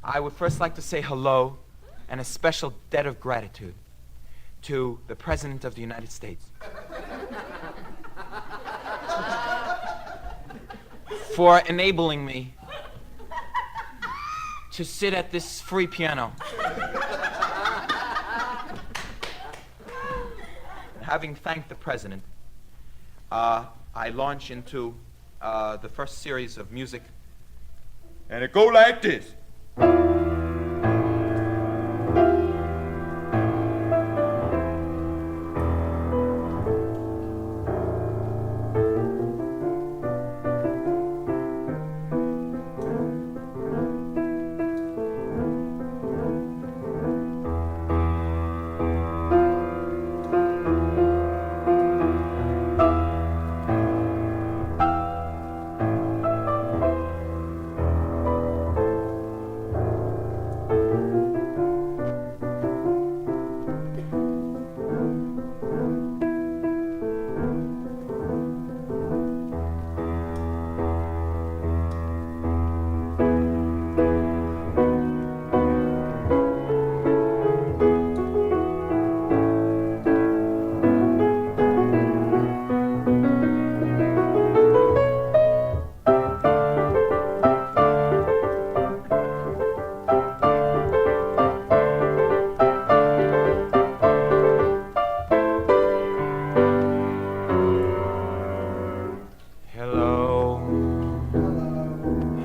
I would first like to say hello and a special debt of gratitude to the President of the United States for enabling me to sit at this free piano. Having thanked the President, I launch into the first series of music, and it go like this.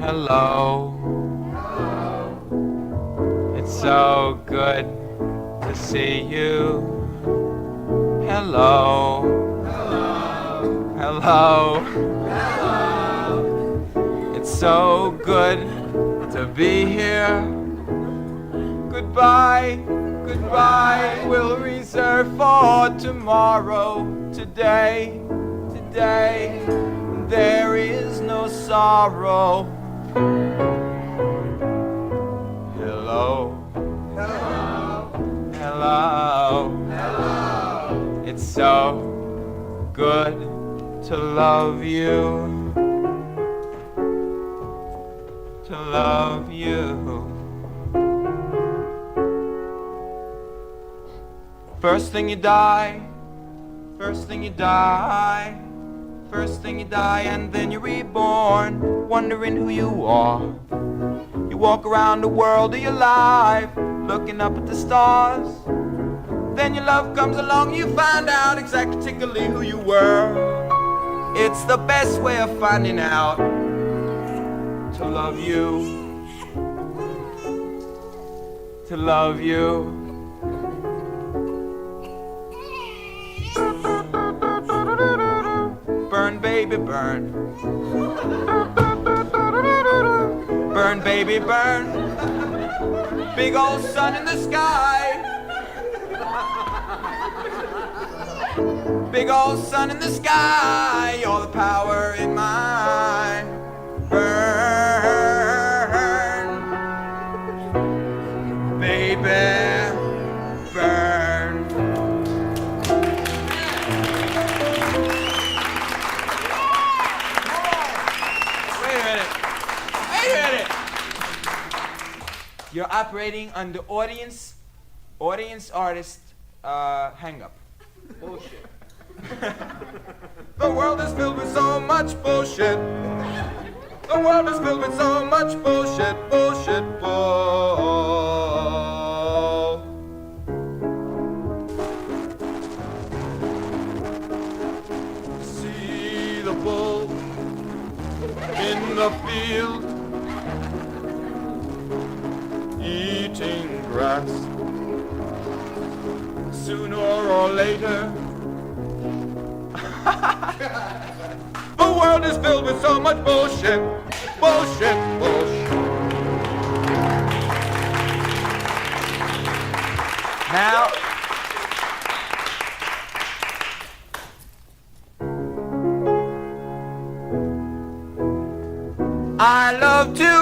Hello. It's so good to see you. Hello. Hello. It's so good to be here. Goodbye, goodbye, we'll reserve for tomorrow. Today, there is no sorrow. Hello. It's so good to love you. To love you. First thing you die, first thing you die, first thing you die, and then you're reborn, wondering who you are. You walk around the world of your life, looking up at the stars. Then your love comes along, you find out exactly who you were. It's the best way of finding out. To love you. To love you. Burn, baby, burn. Burn, baby, burn. Big old sun in the sky. Big old sun in the sky. You're the power in my burn. Baby, burn. Wait a minute. You're operating under audience artist hang up. Bullshit. The world is filled with so much bullshit. The world is filled with so much bullshit, bullshit, bull. See the bull in the field eating grass. Sooner or later, the world is filled with so much bullshit, bullshit, bullshit. Now, I love to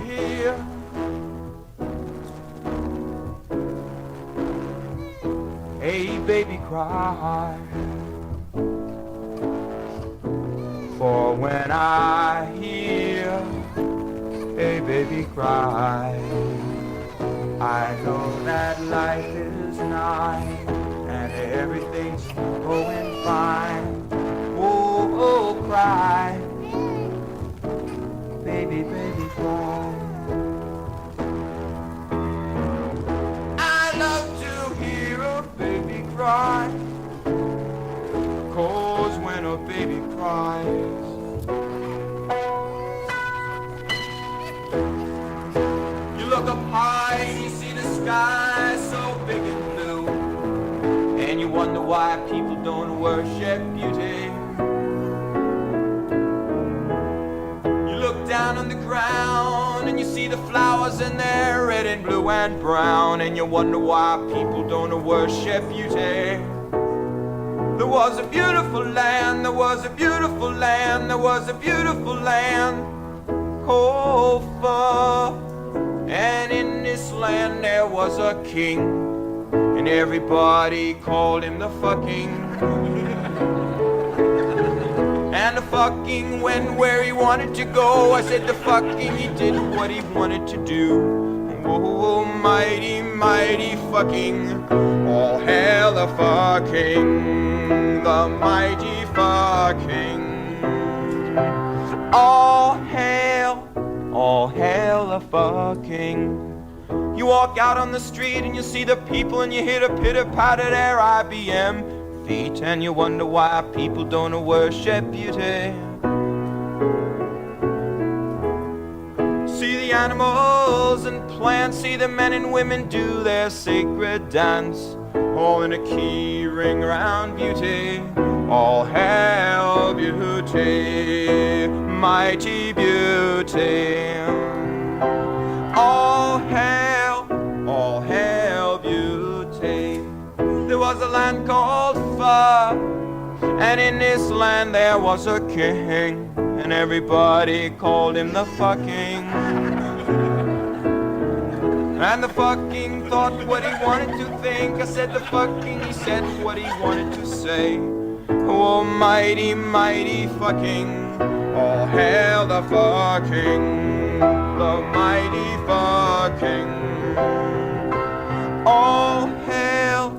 hear a baby cry. For when I hear a baby baby cry. I know that life is nice and everything's going fine. Oh, oh, cry, baby, baby, cry. I love to hear a baby cry, 'cause when a baby cries, you look up high and you see the sky so big and blue, and you wonder why people don't worship beauty. You look down on the ground and you see the flowers and they're red and blue and brown, and you wonder why people don't worship beauty. There was a beautiful land, there was a beautiful land, there was a beautiful land called far. And in this land there was a king, and everybody called him the fucking. And the fucking went where he wanted to go. I said the fucking, he did what he wanted to do. Oh, mighty, mighty fucking, all hail the fucking, the mighty fucking. All hail the fucking. You walk out on the street and you see the people and you hear the pitter-patter their IBM feet, and you wonder why people don't worship beauty. See the animals and plants, see the men and women do their sacred dance, all in a key ring around beauty. All hail beauty, mighty beauty. All hail beauty. There was a land called Far, and in this land there was a king, and everybody called him the fucking. And the fucking thought what he wanted to think. I said the fucking, he said what he wanted to say. Oh, mighty, mighty fucking, all hail the fucking, the mighty fucking. All hail,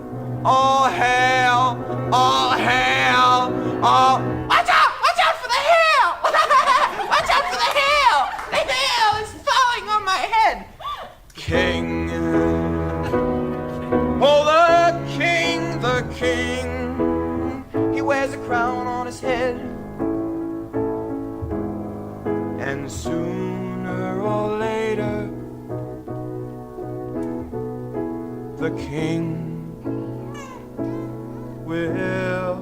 all hail, all hail, all. Watch out for the hill! Watch out for the hill! The hill is falling on my head! King, oh, the king, he wears a crown on his head, and sooner or later, the king will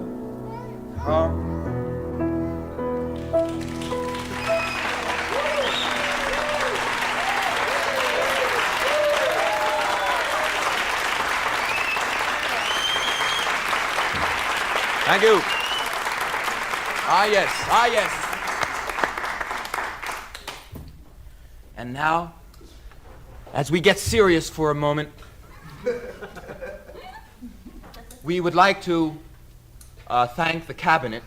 come. Thank you. Ah, yes. Ah, yes. And now, as we get serious for a moment, we would like to thank the cabinet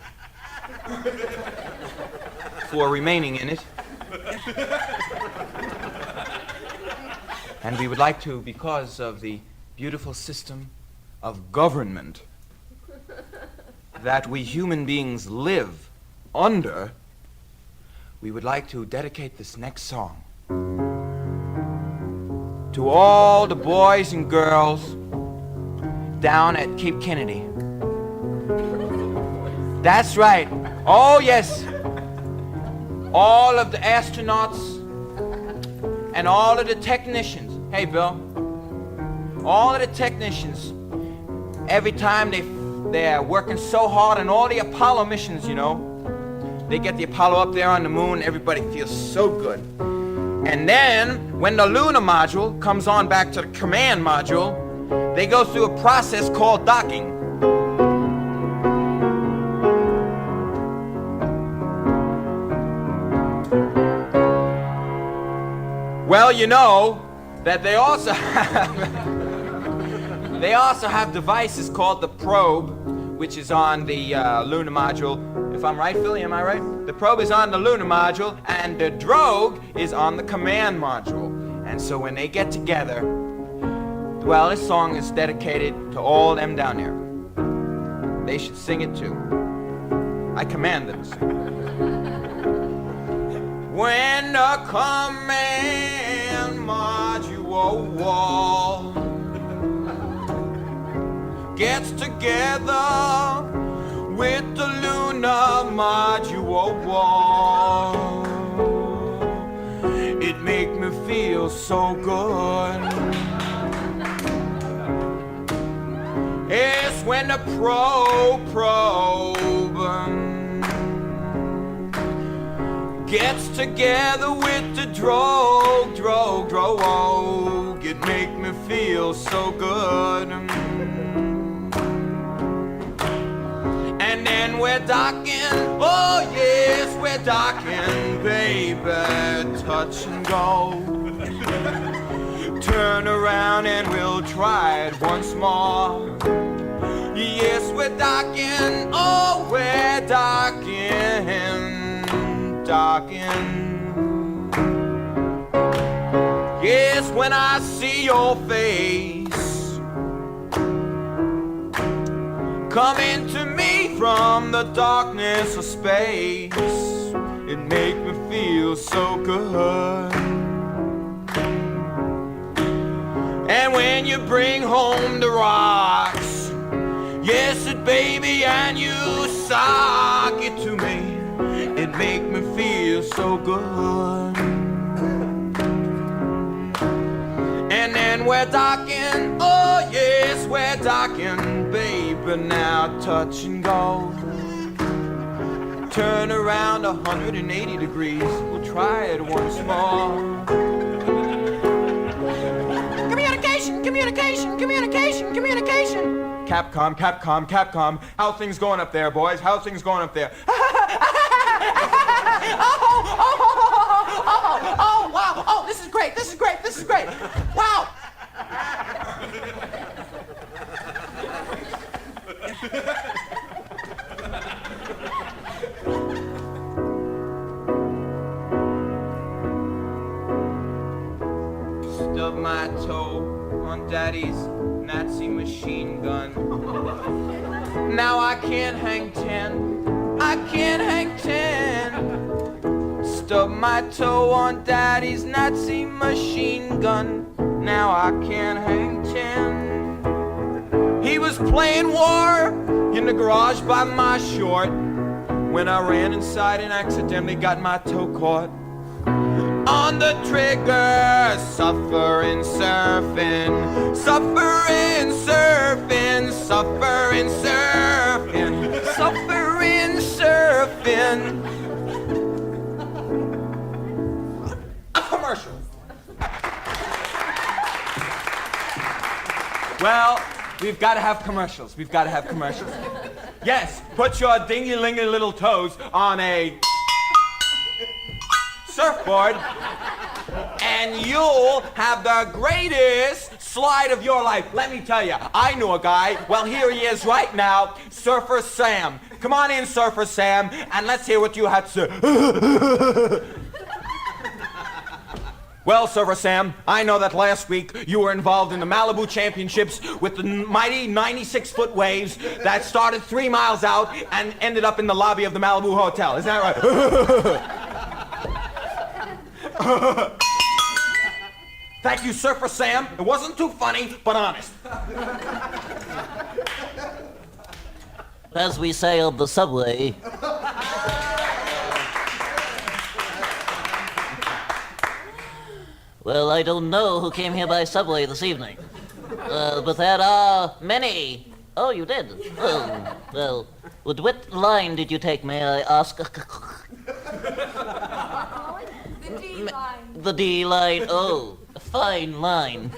for remaining in it. And we would like to, because of the beautiful system of government that we human beings live under, we would like to dedicate this next song to all the boys and girls down at Cape Kennedy. That's right. Oh, yes. All of the astronauts and all of the technicians. Hey, Bill. All of the technicians, every time they're working so hard on all the Apollo missions, you know. They get the Apollo up there on the moon, everybody feels so good. And then, when the lunar module comes on back to the command module, they go through a process called docking. Well, you know that they also have devices called the probe, which is on the lunar module. If if I'm right, Philly, am I right? The probe is on the lunar module, and the drogue is on the command module. And so when they get together, well, this song is dedicated to all them down there. They should sing it too. I command them to sing it. When the command module gets together with the lunar module, it make me feel so good. It's when the probe gets together with the drogue, it make me feel so good. And then we're docking, oh yes, we're docking, baby, touch and go. Turn around and we'll try it once more. Yes, we're docking, oh, we're docking. Yes, when I see your face coming to me from the darkness of space, it make me feel so good. And when you bring home the rocks, yes, it baby, and you sock it to me, it make me feel so good. And then we're docking, oh yes, we're docking, baby, now touch and go. Turn around 180 degrees, we'll try it once more. Communication. Capcom. How things going up there, boys? How things going up there? Oh, wow. Oh, this is great. Wow. Stub my toe on Daddy's Nazi machine gun. Now I can't hang 10. Stub my toe on Daddy's Nazi machine gun. Now I can't hang 10. He was playing war in the garage by my short when I ran inside and accidentally got my toe caught on the trigger, suffering, surfing. A commercial. Well, we've got to have commercials. Yes, put your dingy-lingy little toes on a surfboard, and you'll have the greatest slide of your life. Let me tell you, I knew a guy. Well, here he is right now, Surfer Sam. Come on in, Surfer Sam, and let's hear what you had to say. Well, Surfer Sam, I know that last week you were involved in the Malibu Championships with the mighty 96-foot waves that started 3 miles out and ended up in the lobby of the Malibu Hotel. Isn't that right? Thank you, Surfer Sam. It wasn't too funny, but honest. As we sailed the subway, well, I don't know who came here by subway this evening, but there are many. Oh, you did? Oh, well, what line did you take, may I ask? The D line. The D line, oh, a fine line.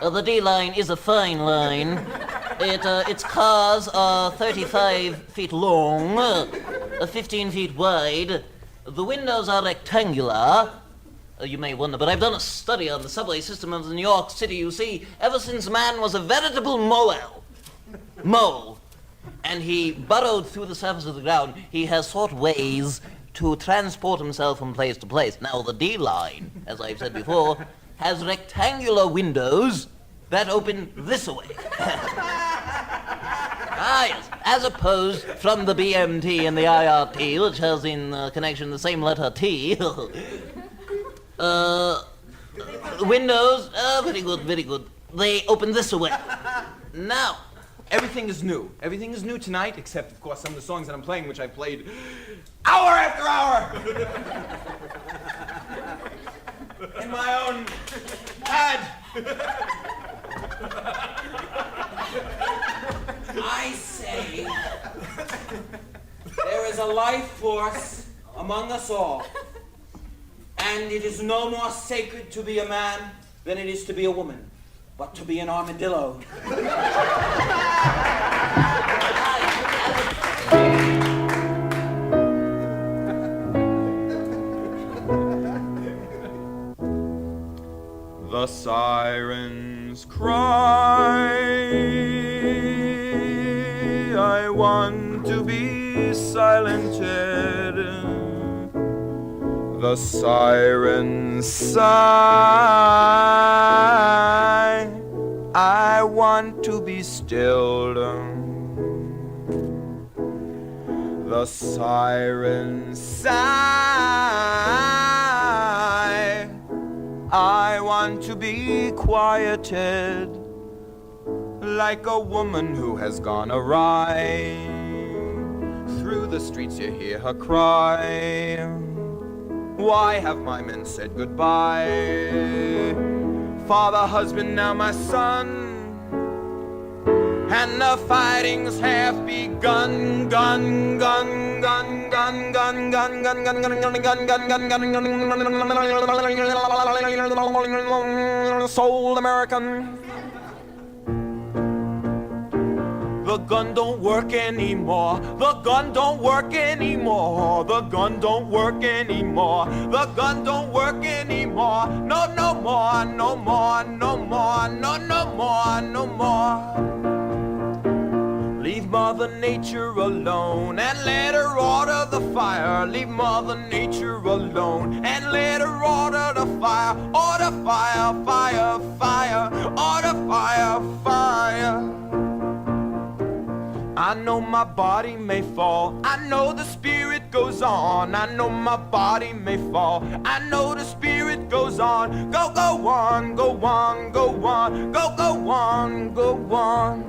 The D line is a fine line. Its cars are 35 feet long, 15 feet wide. The windows are rectangular. You may wonder, but I've done a study on the subway system of New York City. You see, ever since man was a veritable mole, and he burrowed through the surface of the ground. He has sought ways to transport himself from place to place. Now, the D line, as I've said before, has rectangular windows that open this way. Ah, yes, as opposed from the BMT and the IRT, which has in connection the same letter T. Windows, very good, very good. They open this way. Now, Everything is new. Everything is new tonight, except, of course, some of the songs that I'm playing, which I played hour after hour in my own head. I say there is a life force among us all, and it is no more sacred to be a man than it is to be a woman, but to be an armadillo. The sirens cry, I want to be silented. The sirens sigh, I want to be stilled. The sirens sigh, I want to be quieted, like a woman who has gone awry. Through the streets you hear her cry, why have my men said goodbye? Father, husband, now my son, and the fighting's half begun. Gun, gun, gun, gun, gun, gun, gun, gun, gun, gun, gun, gun, gun, gun, sold American. The gun don't work anymore. The gun don't work anymore. The gun don't work anymore. The gun don't work anymore. No, no more, no more, no more, no, no more, no more. Leave Mother Nature alone and let her order the fire. Leave Mother Nature alone and let her order the fire. Order fire, fire, fire. Order fire, fire. I know my body may fall, I know the spirit goes on. I know my body may fall, I know the spirit goes on. Go, go on, go on, go on, go, go on, go on.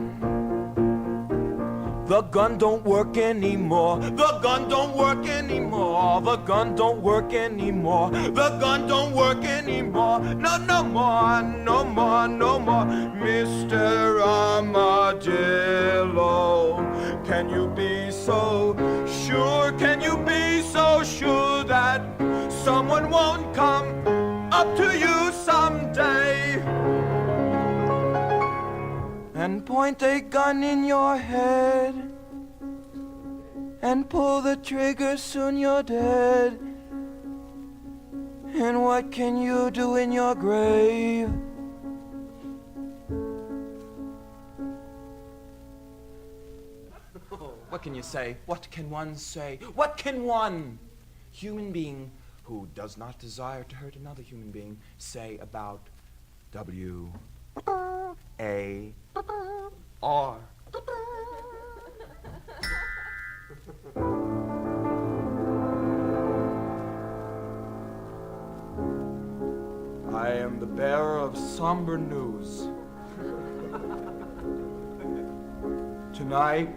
The gun don't work anymore. The gun don't work anymore. The gun don't work anymore. The gun don't work anymore. No, no more, no more, no more. Mr. Armadillo, can you be so sure? Can you be so sure that someone won't come up to you someday and point a gun in your head and pull the trigger, soon you're dead? And what can you do in your grave? What can you say? What can one say? What can one human being who does not desire to hurt another human being say about W-A-R? I am the bearer of somber news. Tonight,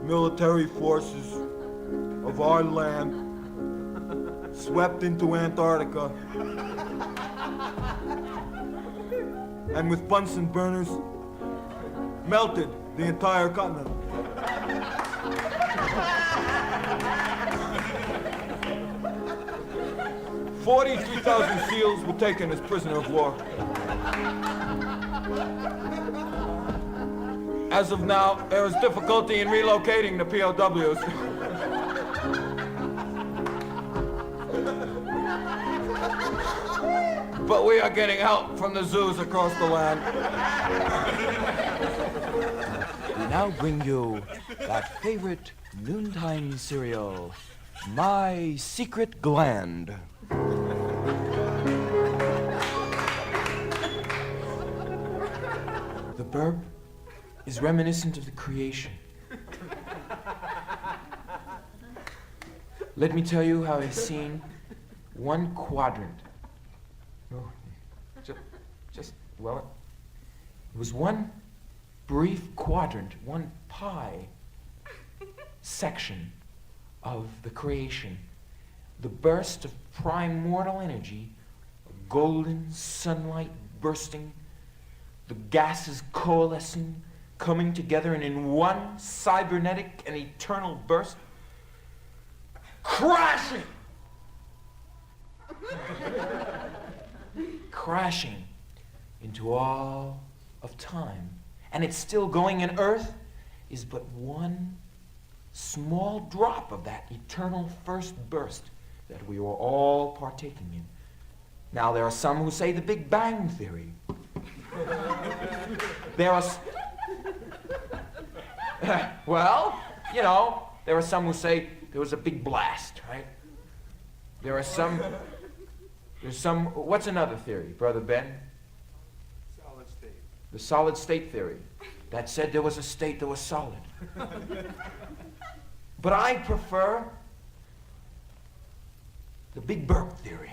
military forces of our land swept into Antarctica and with Bunsen burners melted the entire continent. 43,000 SEALs were taken as prisoner of war. As of now, there is difficulty in relocating the POWs. but we are getting help from the zoos across the land. We now bring you that favorite noontime cereal, My Secret Gland. The burp is reminiscent of the creation. Let me tell you how I've seen one quadrant. Oh, well, it was one brief quadrant, one pie section of the creation. The burst of primordial energy, golden sunlight bursting, the gases coalescing, coming together, and in one cybernetic and eternal burst, crashing! Crashing into all of time. And it's still going, and Earth is but one small drop of that eternal first burst that we were all partaking in. Now, there are some who say the Big Bang Theory. There are... well, you know, there are some who say there was a big blast, right? There are some... There's some... What's another theory, Brother Ben? Solid state. The solid state theory. That said there was a state that was solid. But I prefer the Big Burp theory.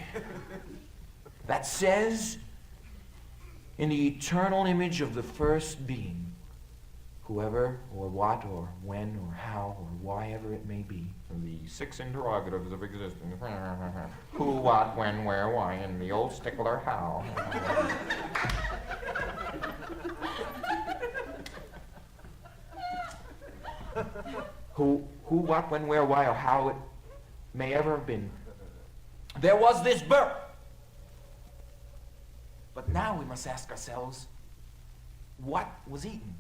That says, in the eternal image of the first being, whoever or what or when or how or why ever it may be. The 6 interrogatives of existence. Who, what, when, where, why, and the old stickler how. Who, what, when, where, why, or how it may ever have been. There was this birth. But now we must ask ourselves, what was eaten?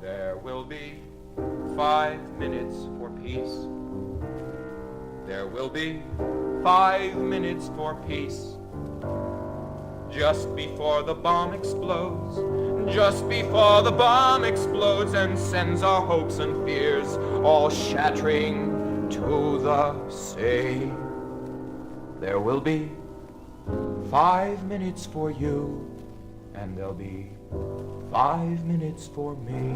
There will be 5 minutes for peace. There will be 5 minutes for peace. Just before the bomb explodes, just before the bomb explodes and sends our hopes and fears all shattering to the sea. There will be 5 minutes for you, and there'll be 5 minutes for me.